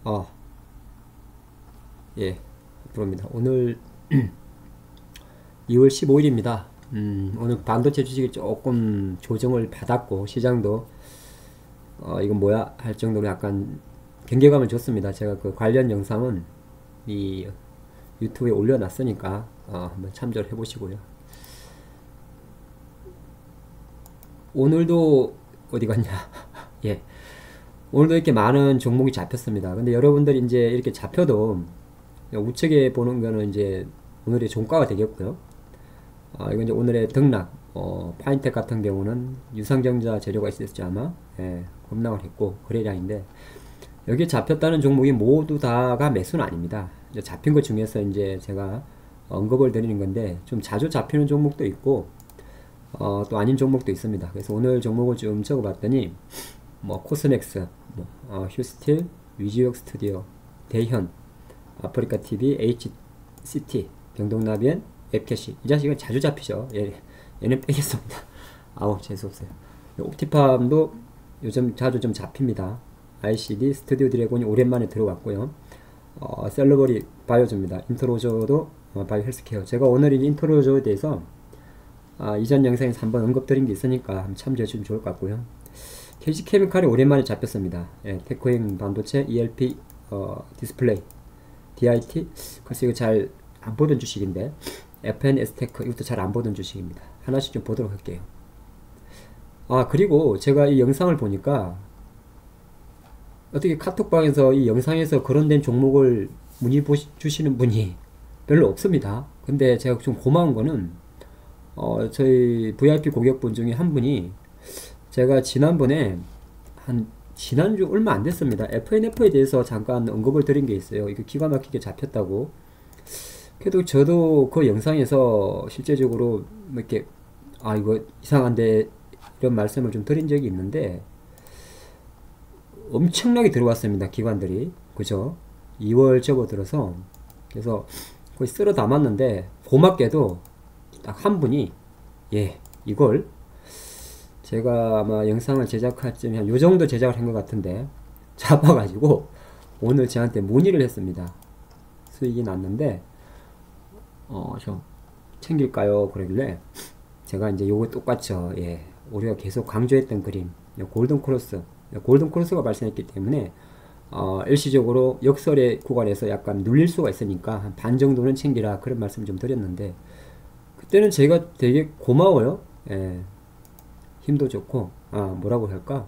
아, 예, 앞으로입니다. 오늘 2월 15일입니다. 오늘 반도체 주식이 조금 조정을 받았고, 시장도, 이건 뭐야? 할 정도로 약간 경계감을 줬습니다. 제가 그 관련 영상은 이 유튜브에 올려놨으니까, 한번 참조를 해보시고요. 오늘도 어디 갔냐? 예. 오늘도 이렇게 많은 종목이 잡혔습니다. 근데 여러분들이 이제 이렇게 잡혀도 우측에 보는 거는 이제 오늘의 종가가 되겠고요. 이건 이제 오늘의 등락, 파인텍 같은 경우는 유상증자 재료가 있었지 아마, 예, 급락을 했고, 거래량인데, 여기 잡혔다는 종목이 모두 다가 매수는 아닙니다. 이제 잡힌 것 중에서 이제 제가 언급을 드리는 건데, 좀 자주 잡히는 종목도 있고, 또 아닌 종목도 있습니다. 그래서 오늘 종목을 좀 적어봤더니, 뭐, 코스맥스, 뭐, 휴스틸, 위지역 스튜디오, 대현, 아프리카 TV, HCT, 병동나비엔, 앱캐시. 이 자식은 자주 잡히죠. 얘는 빼겠습니다. 아우, 재수없어요. 옵티팜도 요즘 자주 좀 잡힙니다. ICD, 스튜디오 드래곤이 오랜만에 들어왔고요. 셀러버리 바이오즈입니다. 인트로저도 바이오 헬스케어. 제가 오늘 이 인트로저에 대해서 이전 영상에서 한번 언급드린 게 있으니까 한번 참조해 주시면 좋을 것 같고요. KG케미칼이 오랜만에 잡혔습니다. 예, 테크행 반도체, ELP, 디스플레이, DIT. 글쎄 이거 잘 안 보던 주식인데, FNS테크 이것도 잘 안 보던 주식입니다. 하나씩 좀 보도록 할게요. 그리고 제가 이 영상을 보니까 어떻게 카톡방에서 이 영상에서 거론된 종목을 문의 주시는 분이 별로 없습니다. 근데 제가 좀 고마운 거는 저희 VIP 고객분 중에 한 분이, 제가 지난번에 지난주 얼마 안 됐습니다. FNF에 대해서 잠깐 언급을 드린 게 있어요. 이거 기가 막히게 잡혔다고. 그래도 저도 그 영상에서 실제적으로 뭐 이렇게 이거 이상한데 이런 말씀을 좀 드린 적이 있는데, 엄청나게 들어왔습니다. 기관들이. 그죠? 2월 접어들어서. 그래서 거의 쓸어 담았는데, 고맙게도 딱 한 분이, 예, 이걸 제가 아마 영상을 제작할 쯤에 한 요정도 제작을 한 것 같은데, 잡아가지고 오늘 저한테 문의를 했습니다. 수익이 났는데 좀 챙길까요? 그러길래 제가 이제 요거 똑같죠. 예, 우리가 계속 강조했던 그림, 골든 크로스가 발생했기 때문에 일시적으로 역설의 구간에서 약간 눌릴 수가 있으니까 한 반 정도는 챙기라, 그런 말씀 좀 드렸는데, 그때는 제가 되게 고마워요. 예, 힘도 좋고 뭐라고 할까,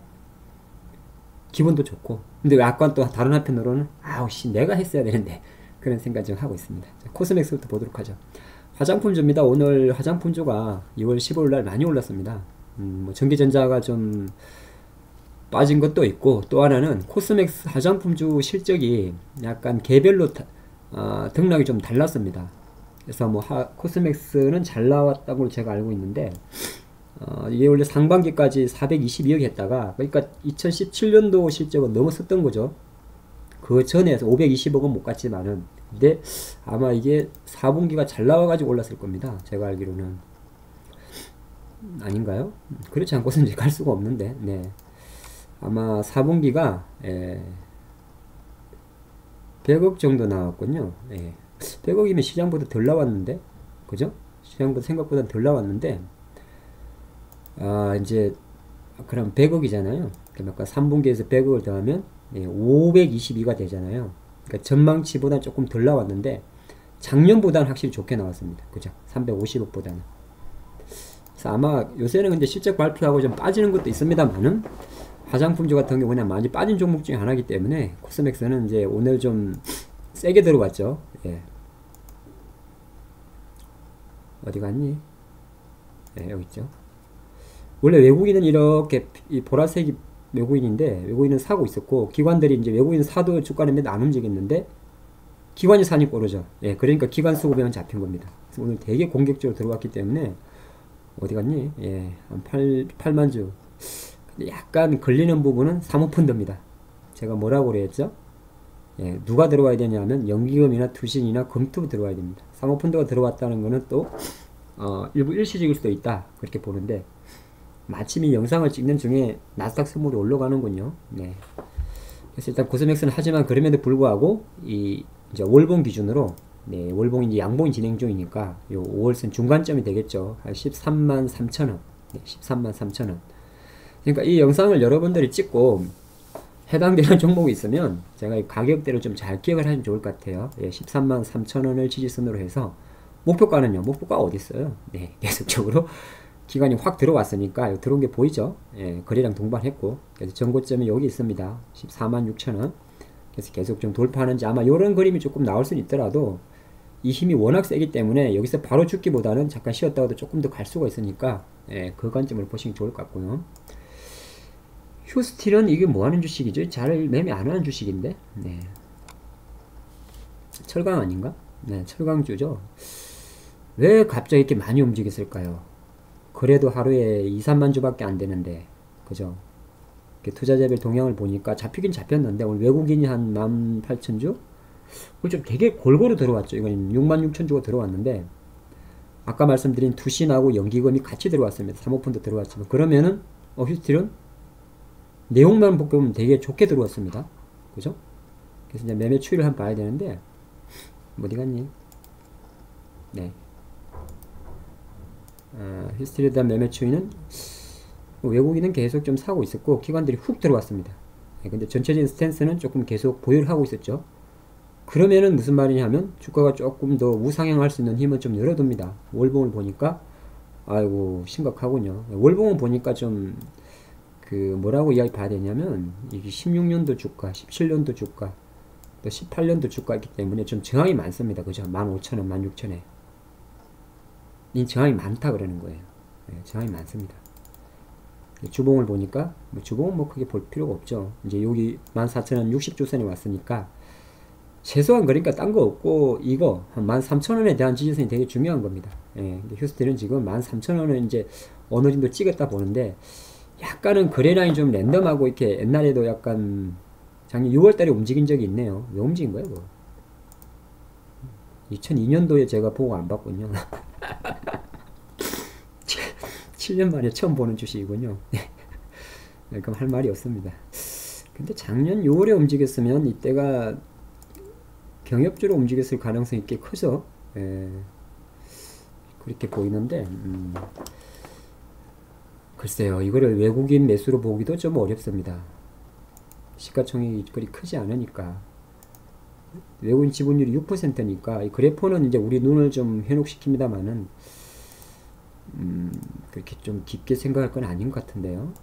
기분도 좋고. 근데 약간 또 다른 한편으로는 내가 했어야 되는데, 그런 생각 좀 하고 있습니다. 자, 코스맥스부터 보도록 하죠. 화장품주입니다. 오늘 화장품주가 2월 15일 날 많이 올랐습니다. 뭐 전기전자가 좀 빠진 것도 있고, 또 하나는 코스맥스 화장품주 실적이 약간 개별로 등락이 좀 달랐습니다. 그래서 뭐 코스맥스는 잘 나왔다고 제가 알고 있는데, 이게 원래 상반기까지 422억 했다가, 그러니까 2017년도 실적은 넘었었던 거죠. 그 전에 520억은 못 갔지만은, 근데 아마 이게 4분기가 잘 나와가지고 올랐을 겁니다. 제가 알기로는. 아닌가요? 그렇지 않고서는 이제 갈 수가 없는데, 네. 아마 4분기가 100억 정도 나왔군요. 100억이면 시장보다 덜 나왔는데, 그죠? 시장보다 생각보다 덜 나왔는데, 이제 그럼 100억이잖아요. 그럼 아까 3분기에서 100억을 더하면 522가 되잖아요. 그러니까 전망치보다 조금 덜 나왔는데 작년보다는 확실히 좋게 나왔습니다. 그죠? 350억보다는. 그래서 아마 요새는 근데 실적 발표하고 좀 빠지는 것도 있습니다만은, 화장품주 같은 경우는 많이 빠진 종목 중에 하나이기 때문에 코스맥스는 이제 오늘 좀 세게 들어왔죠. 예. 어디 갔니? 여기 있죠. 원래 외국인은 이렇게 이 보라색이 외국인인데, 외국인은 사고 있었고, 기관들이 이제 외국인 사도 주가는 맨날 안 움직였는데 기관이 사니까 오르죠. 예, 그러니까 기관 수급에만 잡힌 겁니다. 그래서 오늘 되게 공격적으로 들어왔기 때문에, 어디 갔니? 예, 한 8만 주. 근데 약간 걸리는 부분은 사모펀드입니다. 제가 뭐라고 그랬죠? 예, 누가 들어와야 되냐면 연기금이나 투신이나 금투 들어와야 됩니다. 사모펀드가 들어왔다는 거는 또 일부 일시적일 수도 있다, 그렇게 보는데, 마침 이 영상을 찍는 중에 나스닥 선물이 올라가는군요. 네. 그래서 일단 코스맥스는 하지만 그럼에도 불구하고 이 이제 월봉 기준으로 네, 월봉이 이제 양봉이 진행 중이니까 요 5월선 중간점이 되겠죠. 한 13만 3천 원. 네, 13만 3천 원. 그러니까 이 영상을 여러분들이 찍고 해당되는 종목이 있으면 제가 이 가격대를 좀 잘 기억을 하면 좋을 것 같아요. 예, 13만 3천 원을 지지선으로 해서 목표가는요. 목표가 어디 있어요? 네, 계속적으로 기간이 확 들어왔으니까 들어온 게 보이죠? 예, 거래량 동반했고 그래서 전고점이 여기 있습니다. 14만 6천 원. 그래서 계속 좀 돌파하는지 아마 이런 그림이 조금 나올 수는 있더라도 이 힘이 워낙 세기 때문에 여기서 바로 죽기보다는 잠깐 쉬었다가도 조금 더 갈 수가 있으니까 예, 그 관점을 보시면 좋을 것 같고요. 휴스틸은 이게 뭐 하는 주식이죠? 잘 매매 안 하는 주식인데 네. 철강 아닌가? 네, 철강주죠. 왜 갑자기 이렇게 많이 움직였을까요? 그래도 하루에 2, 3만 주밖에 안 되는데 그죠? 투자자별 동향을 보니까 잡히긴 잡혔는데 오늘 외국인이 한 18,000주? 오늘 좀 되게 골고루 들어왔죠. 이건 66,000주가 들어왔는데 아까 말씀드린 투신하고 연기금이 같이 들어왔습니다. 사모펀드 들어왔지만 그러면은 휴스틸은 내용만 보면 되게 좋게 들어왔습니다. 그죠? 그래서 이제 매매 추이를 한번 봐야 되는데 어디 갔니? 네. 휴스틸에 대한 매매 추이는 외국인은 계속 좀 사고 있었고 기관들이 훅 들어왔습니다. 네, 근데 전체적인 스탠스는 조금 계속 보유를 하고 있었죠. 그러면은 무슨 말이냐 하면 주가가 조금 더 우상향할 수 있는 힘은 좀 열어둡니다. 월봉을 보니까 아이고 심각하군요. 월봉을 보니까 좀 그 뭐라고 이야기 봐야 되냐면 이게 16년도 주가, 17년도 주가, 또 18년도 주가 있기 때문에 좀 저항이 많습니다. 그죠? 15,000원, 16,000원. 이 저항이 많다 그러는 거예요. 네, 저항이 많습니다. 주봉을 보니까 주봉은 뭐 크게 볼 필요가 없죠. 이제 여기 14,000원 60주선에 왔으니까 최소한 그러니까 딴 거 없고 이거 한 13,000원에 대한 지지선이 되게 중요한 겁니다. 예, 휴스틸은 지금 13,000원을 이제 어느 정도 찍었다 보는데 약간은 거래량이 좀 랜덤하고 이렇게 옛날에도 약간 작년 6월달에 움직인 적이 있네요. 왜 움직인 거예요, 그거? 2002년도에 제가 보고 안 봤군요. 7년 만에 처음 보는 주식이군요. 그럼 할 말이 없습니다. 근데 작년 6월에 움직였으면 이때가 경협주로 움직였을 가능성이 꽤 크죠. 예, 그렇게 보이는데 글쎄요, 이거를 외국인 매수로 보기도 좀 어렵습니다. 시가총액이 그리 크지 않으니까. 외국인 지분율이 6%니까 이 그래프는 이제 우리 눈을 좀 현혹시킵니다만은 그렇게 좀 깊게 생각할 건 아닌 것 같은데요.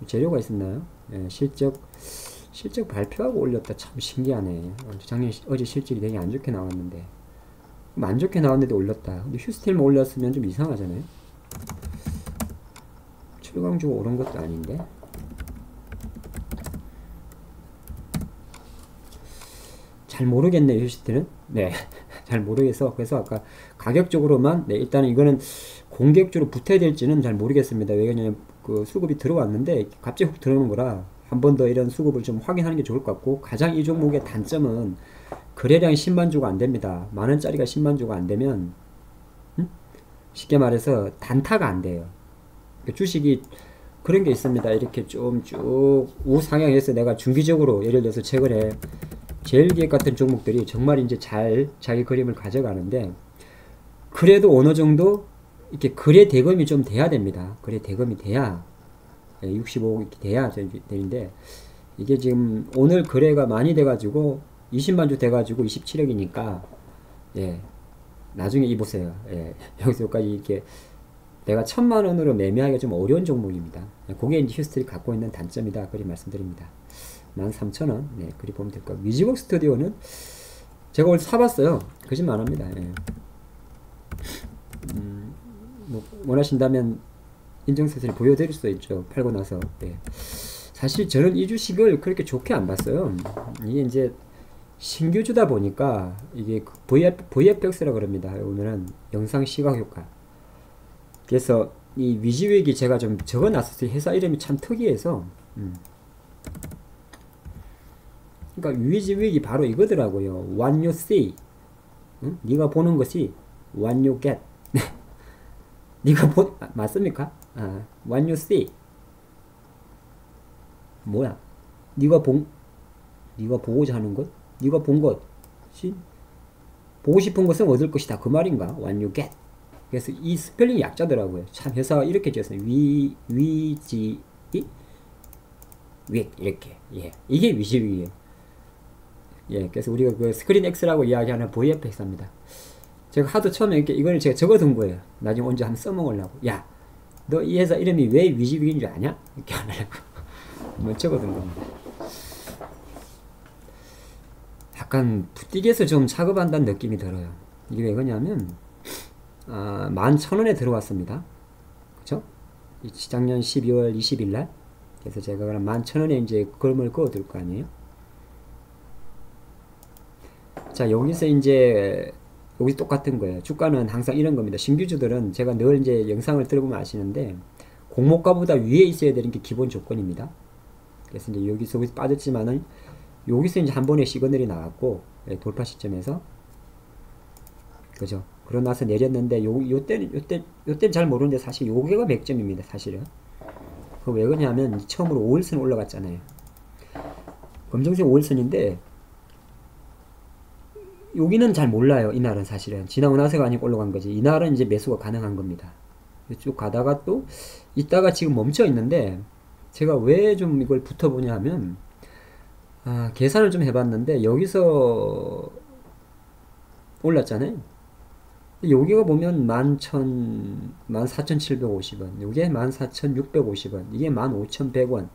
재료가 있었나요? 예, 실적 발표하고 올렸다. 참 신기하네. 어제 실적이 되게 안 좋게 나왔는데 안 좋게 나왔는데 올렸다. 근데 휴스틸만 올렸으면 좀 이상하잖아요. 철강주가 오른 것도 아닌데. 잘 모르겠네요, 휴스틸은. 네, 잘 모르겠어. 그래서 아까 가격적으로만 네, 일단은 이거는 공격적으로 붙어야 될지는 잘 모르겠습니다. 왜냐면 그 수급이 들어왔는데 갑자기 훅 들어오는 거라 한 번 더 이런 수급을 좀 확인하는 게 좋을 것 같고, 가장 이 종목의 단점은 거래량이 10만 주가 안 됩니다. 만 원짜리가 10만 주가 안 되면 쉽게 말해서 단타가 안 돼요. 주식이 그런 게 있습니다. 이렇게 좀 쭉 우상향해서 내가 중기적으로 예를 들어서 최근에 제일기획 같은 종목들이 정말 이제 잘 자기 그림을 가져가는데, 그래도 어느 정도 이렇게 거래 대금이 좀 돼야 됩니다. 거래 대금이 돼야 65억 이렇게 돼야 되는데, 이게 지금 오늘 거래가 많이 돼가지고 20만 주 돼가지고 27억이니까 예, 나중에 이 보세요. 예, 여기서 여기까지 이렇게 내가 1,000만 원으로 매매하기가 좀 어려운 종목입니다. 그게 이제 휴스틸이 갖고 있는 단점이다. 그리 말씀드립니다. 13,000원. 네, 그리 보면 될 거예요. 위즈웍 스튜디오는 제가 오늘 사봤어요. 거짓말 안 합니다. 예. 뭐 원하신다면 인증사진을 보여드릴 수 있죠. 팔고 나서. 예. 사실 저는 이 주식을 그렇게 좋게 안 봤어요. 이게 이제 신규주다 보니까 이게 VFX라 그럽니다. 오늘은 영상 시각 효과. 그래서 이 위지윅이 제가 좀 적어놨었어요. 회사 이름이 참 특이해서. 그러니까 위지윅이 바로 이거더라고요. What you see. 응? 네가 보는 것이 what you get. 네가 맞습니까? What you see. 뭐야? 네가 본, 네가 보고자 하는 것? 네가 본 것이 보고 싶은 것은 얻을 것이다. 그 말인가? What you get. 그래서 이 스펠링이 약자더라고요. 참 회사가 이렇게 지었어요. 위지 윗 이렇게. 예, 이게 위지위예요. 예, 그래서 우리가 그 스크린 X라고 이야기하는 VFX입니다. 제가 하도 처음에 이렇게 이걸 제가 적어둔 거예요. 나중에 언제 한번 써먹으려고. 야, 너 이 회사 이름이 왜 위지위인 줄 아냐? 이렇게 하려고 한번 적어둔 겁니다. 약간 부띠기에서 좀 차급한다는 느낌이 들어요. 이게 왜 그러냐면 11,000원에 들어왔습니다. 그쵸? 작년 12월 20일 날. 그래서 제가 그럼 11,000원에 이제 걸음을 그어둘 거 아니에요? 자, 여기서 이제 여기 똑같은 거예요. 주가는 항상 이런 겁니다. 신규주들은 제가 늘 이제 영상을 들어보면 아시는데 공모가보다 위에 있어야 되는 게 기본 조건입니다. 그래서 이제 여기서 빠졌지만은 여기서 이제 한 번에 시그널이 나왔고 돌파 시점에서 그죠? 그러고 나서 내렸는데 요때는 잘 모르는데 사실 요게가 맥점입니다. 사실은. 그 왜 그러냐면 처음으로 5일선 올라갔잖아요. 검정색 5일선인데 여기는 잘 몰라요. 이날은 사실은 지나고 나서가 아니고 올라간 거지. 이날은 이제 매수가 가능한 겁니다. 쭉 가다가 또 이따가 지금 멈춰 있는데 제가 왜 좀 이걸 붙어보냐 하면 계산을 좀 해봤는데 여기서 올랐잖아요. 여기가 보면 14,750원, 이게 14,650원, 이게 15,100원,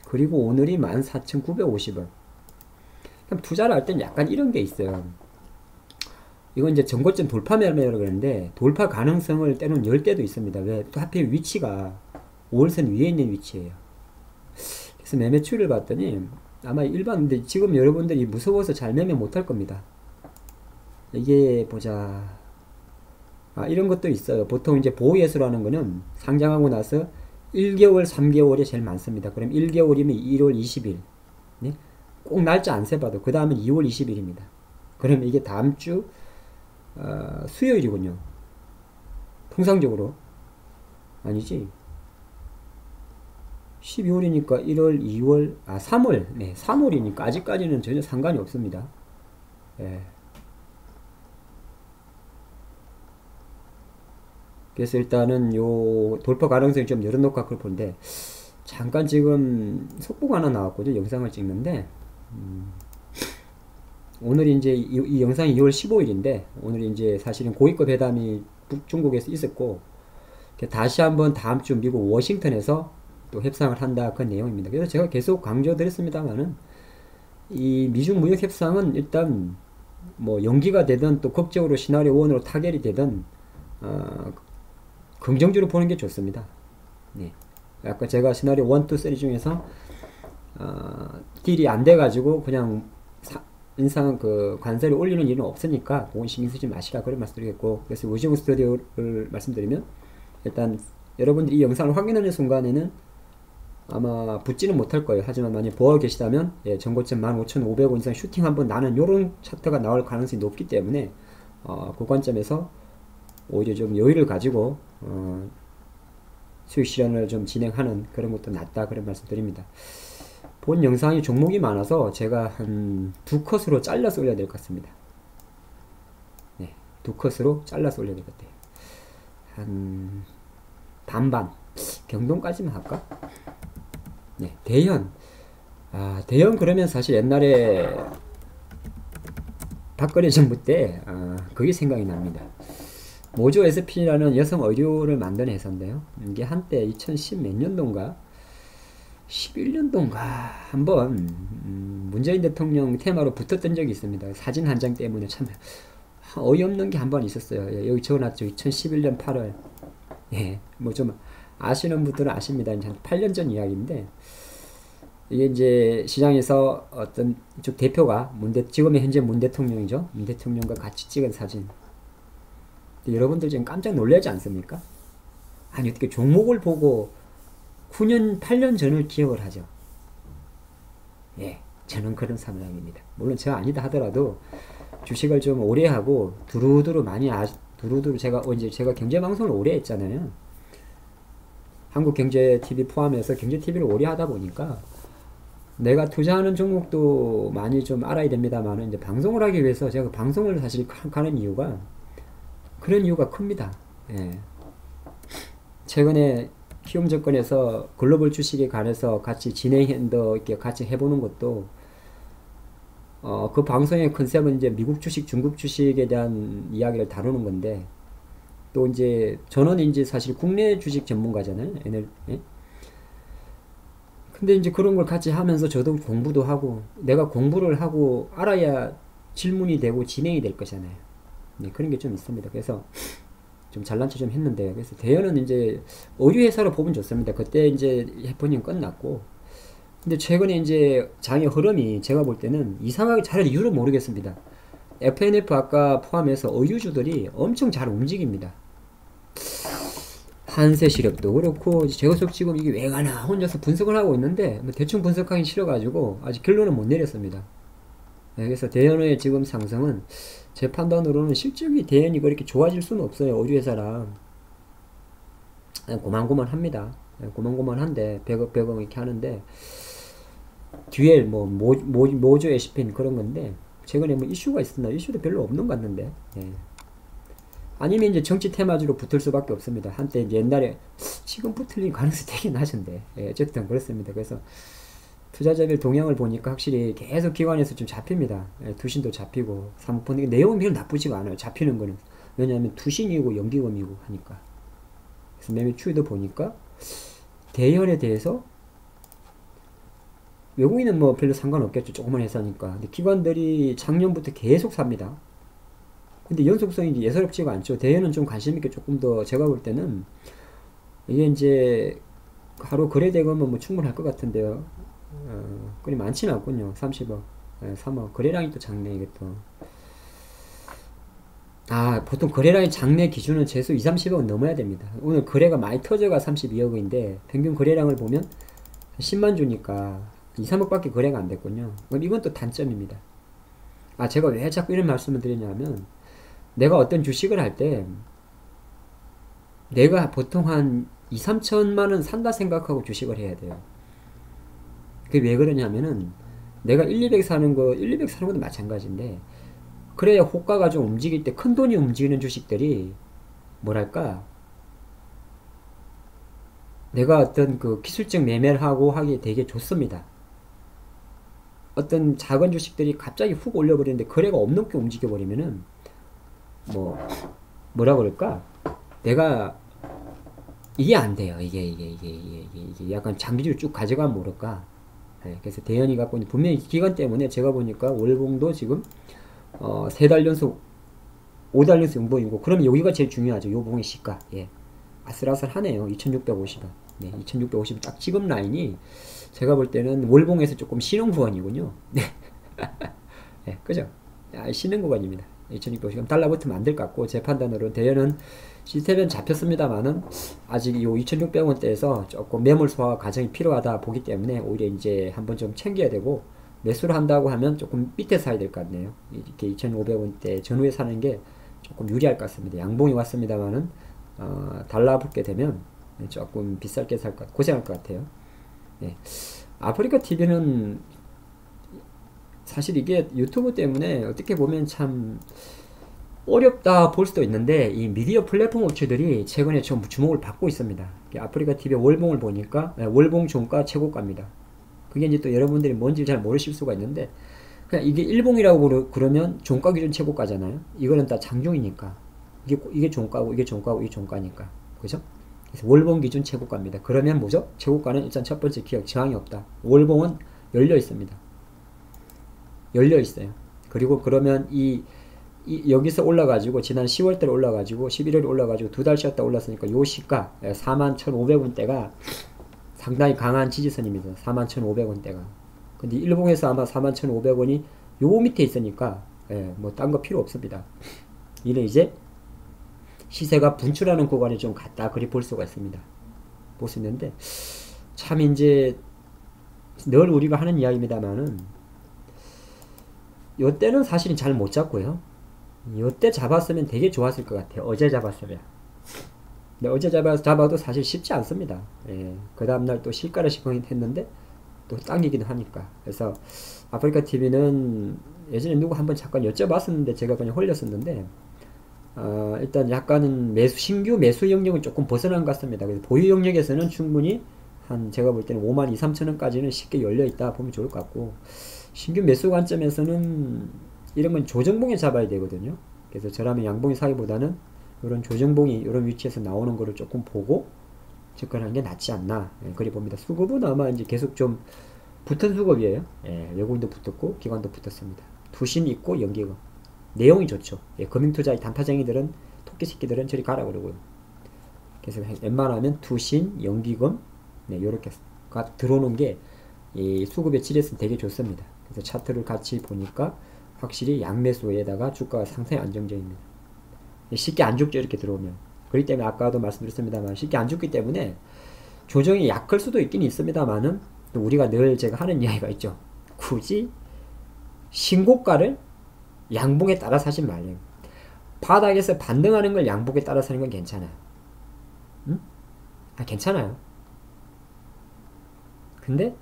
그리고 오늘이 14,950원. 그럼 투자를 할 땐 약간 이런 게 있어요. 이건 이제 전고점 돌파 매매라고 그러는데 돌파 가능성을 때로는 열 때도 있습니다. 왜? 또 하필 위치가 5월선 위에 있는 위치예요. 그래서 매매 추이를 봤더니 아마 근데 지금 여러분들이 무서워서 잘 매매 못할 겁니다. 이게 보자. 이런 것도 있어요. 보통 이제 보호예수라는 거는 상장하고 나서 1개월, 3개월이 제일 많습니다. 그럼 1개월이면 1월 20일. 네? 꼭 날짜 안 세봐도 그 다음은 2월 20일입니다. 그러면 이게 다음 주 수요일이군요. 통상적으로. 아니지. 12월이니까 1월, 2월, 3월. 네, 3월이니까 아직까지는 전혀 상관이 없습니다. 예. 그래서 일단은 요 돌파 가능성이 좀 열어놓고 그걸 보는데 잠깐 지금 속보가 하나 나왔거든요. 영상을 찍는데 오늘 이제 이 영상이 2월 15일인데 오늘 이제 사실은 고위급 회담이 중국에서 있었고 다시 한번 다음 주 미국 워싱턴에서 또 협상을 한다 그 내용입니다. 그래서 제가 계속 강조드렸습니다만은 이 미중 무역 협상은 일단 뭐 연기가 되든 또 극적으로 시나리오 1으로 타결이 되든 긍정적으로 보는 게 좋습니다. 네. 아까 제가 시나리오 1, 2, 3 중에서 딜이 안 돼가지고 그냥 인상 관세를 올리는 일은 없으니까 그건 신경 쓰지 마시라 그런 말씀드리겠고, 그래서 우징우 스튜디오를 말씀드리면 일단 여러분들이 이 영상을 확인하는 순간에는 아마 붙지는 못할 거예요. 하지만 만약 보고 계시다면 전고점 15,500원 이상 슈팅 한번 나는 요런 차트가 나올 가능성이 높기 때문에 그 관점에서 오히려 좀 여유를 가지고 수익 실현을 좀 진행하는 그런 것도 낫다 그런 말씀 드립니다. 본 영상이 종목이 많아서 제가 한 2컷으로 잘라서 올려야 될 것 같습니다. 네, 2컷으로 잘라서 올려야 될 것 같아요. 한 반반 경동까지만 할까? 네, 대현. 대현 그러면 사실 옛날에 박근혜 정부 때 그게 생각이 납니다. 모조 SP라는 여성 의류를 만든 회사인데요. 이게 한때 2010 몇 년도인가 11년도인가 한번 문재인 대통령 테마로 붙었던 적이 있습니다. 사진 한 장 때문에 참 어이없는 게 한 번 있었어요. 여기 적어놨죠. 2011년 8월. 예, 뭐 좀 아시는 분들은 아십니다. 이제 한 8년 전 이야기인데 이게 이제 시장에서 어떤 이쪽 대표가 지금의 현재 문 대통령이죠. 문 대통령과 같이 찍은 사진. 여러분들 지금 깜짝 놀라지 않습니까? 아니 어떻게 종목을 보고 9년, 8년 전을 기억을 하죠. 예, 저는 그런 사람입니다. 물론 제가 아니다 하더라도 주식을 좀 오래 하고 두루두루 많이 두루두루 제가 경제방송을 오래 했잖아요. 한국경제TV 포함해서 경제TV를 오래 하다 보니까 내가 투자하는 종목도 많이 좀 알아야 됩니다만 이제 방송을 하기 위해서 제가 방송을 사실 가는 이유가 그런 이유가 큽니다. 예. 최근에 키움증권에서 글로벌 주식에 관해서 같이 진행도 이렇게 같이 해보는 것도 그 방송의 컨셉은 이제 미국 주식, 중국 주식에 대한 이야기를 다루는 건데 또 이제 저는 이제 사실 국내 주식 전문가잖아요. 예? 근데 이제 그런 걸 같이 하면서 저도 공부도 하고 내가 공부를 하고 알아야 질문이 되고 진행이 될 거잖아요. 네, 그런 게 좀 있습니다. 그래서 좀 잘난 체 좀 했는데 그래서 대여는 이제 의류회사로 보면 좋습니다. 그때 이제 해프닝 끝났고 근데 최근에 이제 장의 흐름이 제가 볼 때는 이상하게 잘 이유를 모르겠습니다. FNF 아까 포함해서 의류주들이 엄청 잘 움직입니다. 한세시력도 그렇고 제가 지금 이게 왜 가나 혼자서 분석을 하고 있는데 뭐 대충 분석하기 싫어가지고 아직 결론은 못 내렸습니다. 네, 그래서 대연의 지금 상승은 제 판단으로는 실적이 대연이 그렇게 좋아질 수는 없어요. 의류회사랑 고만고만합니다. 고만고만한데 100억 100억 이렇게 하는데 뒤에 뭐 모조 에시펜 그런 건데 최근에 뭐 이슈가 있었나 이슈도 별로 없는 것 같는데 예. 아니면 이제 정치 테마주로 붙을 수밖에 없습니다. 한때 이제 옛날에 지금 붙을 가능성이 되게 낮은데 예, 어쨌든 그렇습니다. 그래서 투자자별 동향을 보니까 확실히 계속 기관에서 좀 잡힙니다. 예, 투신도 잡히고 사모펀드 내용은 별로 나쁘지가 않아요. 잡히는 거는 왜냐하면 투신이고 연기금이고 하니까. 그래서 매매 추이도 보니까 대연에 대해서 외국인은 뭐 별로 상관없겠죠. 조그만 회사니까. 근데 기관들이 작년부터 계속 삽니다. 근데 연속성이 예사롭지가 않죠. 대연은 좀 관심있게 조금 더 제가 볼 때는 이게 이제 하루 거래대금은 뭐 충분할 것 같은데요. 그리 많지는 않군요. 30억, 3억. 거래량이 또 작네, 이게 또. 보통 거래량이 작네 기준은 최소 2, 30억은 넘어야 됩니다. 오늘 거래가 많이 터져가 32억인데, 평균 거래량을 보면 10만 주니까 2, 3억 밖에 거래가 안 됐군요. 그럼 이건 또 단점입니다. 제가 왜 자꾸 이런 말씀을 드리냐면, 내가 어떤 주식을 할 때, 내가 보통 한 2, 3천만 원 산다 생각하고 주식을 해야 돼요. 그게 왜 그러냐면은, 내가 1, 200 사는 것도 마찬가지인데, 그래야 호가가 좀 움직일 때 큰 돈이 움직이는 주식들이, 뭐랄까, 내가 어떤 그 기술적 매매를 하고 하기 되게 좋습니다. 어떤 작은 주식들이 갑자기 훅 올려버리는데 거래가 없는 게 움직여버리면은, 뭐라 그럴까? 내가, 이게 안 돼요. 이게 약간 장기적으로 쭉 가져가면 모를까? 네, 그래서 대연이 갖고 있는, 분명히 기간 때문에 제가 보니까 월봉도 지금, 3달 연속, 5달 연속 용봉이고, 그러면 여기가 제일 중요하죠. 요 봉의 시가. 예. 아슬아슬하네요. 2650원. 네, 2650원. 딱 지금 라인이, 제가 볼 때는 월봉에서 조금 쉬는 구간이군요. 네. 네, 그죠? 쉬는 구간입니다. 2650원 달러붙으면 안 될 것 같고, 제 판단으로 대연은 시스템은 잡혔습니다만은, 아직 요 2600원대에서 조금 매물 소화 과정이 필요하다 보기 때문에, 오히려 이제 한번 좀 챙겨야 되고, 매수를 한다고 하면 조금 밑에 사야 될 것 같네요. 이렇게 2500원대 전후에 사는 게 조금 유리할 것 같습니다. 양봉이 왔습니다만은, 달라붙게 되면 조금 비싸게 살 것, 고생할 것 같아요. 네. 아프리카 TV는 사실 이게 유튜브 때문에 어떻게 보면 참 어렵다 볼 수도 있는데, 이 미디어 플랫폼 업체들이 최근에 좀 주목을 받고 있습니다. 아프리카 TV 월봉을 보니까 월봉 종가 최고가입니다. 그게 이제 또 여러분들이 뭔지 잘 모르실 수가 있는데, 그냥 이게 일봉이라고 그러면 종가 기준 최고가잖아요. 이거는 다 장중이니까. 이게 종가고, 이게 종가고, 이게 종가니까. 그죠? 그래서 월봉 기준 최고가입니다. 그러면 뭐죠? 최고가는 일단 첫 번째 기억, 저항이 없다. 월봉은 열려 있습니다. 열려 있어요. 그리고 그러면 여기서 올라가지고, 지난 10월달에 올라가지고, 11월에 올라가지고, 2달 쉬었다 올랐으니까, 요 시가, 41,500원대가 상당히 강한 지지선입니다. 41,500원대가. 근데 일봉에서 아마 41,500원이 요 밑에 있으니까, 뭐, 딴 거 필요 없습니다. 이는 이제, 시세가 분출하는 구간이 좀 같다. 그리 볼 수가 있습니다. 볼 수 있는데, 참, 이제, 늘 우리가 하는 이야기입니다만은, 요때는 사실은 잘 못 잡고요. 요때 잡았으면 되게 좋았을 것 같아요. 어제 잡았으면. 근데 어제 잡아도 사실 쉽지 않습니다. 그 다음날 또 실가를 시공했는데, 또 당기기도 하니까. 그래서 아프리카 TV는 예전에 누구 한번 잠깐 여쭤봤었는데 제가 그냥 홀렸었는데 일단 약간은 신규 매수 영역은 조금 벗어난 것 같습니다. 그래서 보유 영역에서는 충분히 한 제가 볼 때는 5만 2, 3천 원까지는 쉽게 열려 있다 보면 좋을 것 같고, 신규 매수 관점에서는 이런 건 조정봉에 잡아야 되거든요. 그래서 저라면 양봉이 사기보다는 이런 조정봉이 이런 위치에서 나오는 거를 조금 보고 접근하는 게 낫지 않나, 그리 봅니다. 수급은 아마 이제 계속 좀 붙은 수급이에요. 외국인도 붙었고 기관도 붙었습니다. 투신 있고 연기금 내용이 좋죠. 금융투자 단타쟁이들은, 토끼 새끼들은 저리 가라 그러고요. 그래서 웬만하면 투신, 연기금 요렇게 들어오는 게 이 수급의 질에서 되게 좋습니다. 그래서 차트를 같이 보니까 확실히 양매수에다가 주가가 상당히 안정적입니다. 쉽게 안 죽죠, 이렇게 들어오면. 그렇기 때문에 아까도 말씀드렸습니다만 쉽게 안 죽기 때문에 조정이 약할 수도 있긴 있습니다만은, 또 우리가 늘 제가 하는 이야기가 있죠. 굳이 신고가를 양봉에 따라 사지 말래요. 바닥에서 반등하는 걸 양봉에 따라 사는 건 괜찮아요. 응? 괜찮아요. 근데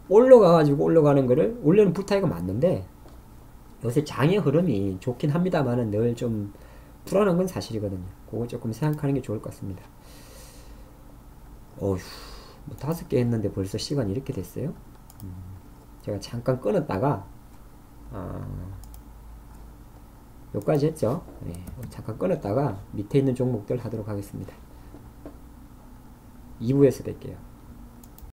올라가가지고 올라가는 거를, 원래는 불타기가 맞는데 요새 장의 흐름이 좋긴 합니다만은 늘 좀 불안한 건 사실이거든요. 그거 조금 생각하는 게 좋을 것 같습니다. 어휴, 뭐 5개 했는데 벌써 시간이 이렇게 됐어요? 제가 잠깐 끊었다가 여기까지 했죠. 잠깐 끊었다가 밑에 있는 종목들 하도록 하겠습니다. 2부에서 뵐게요.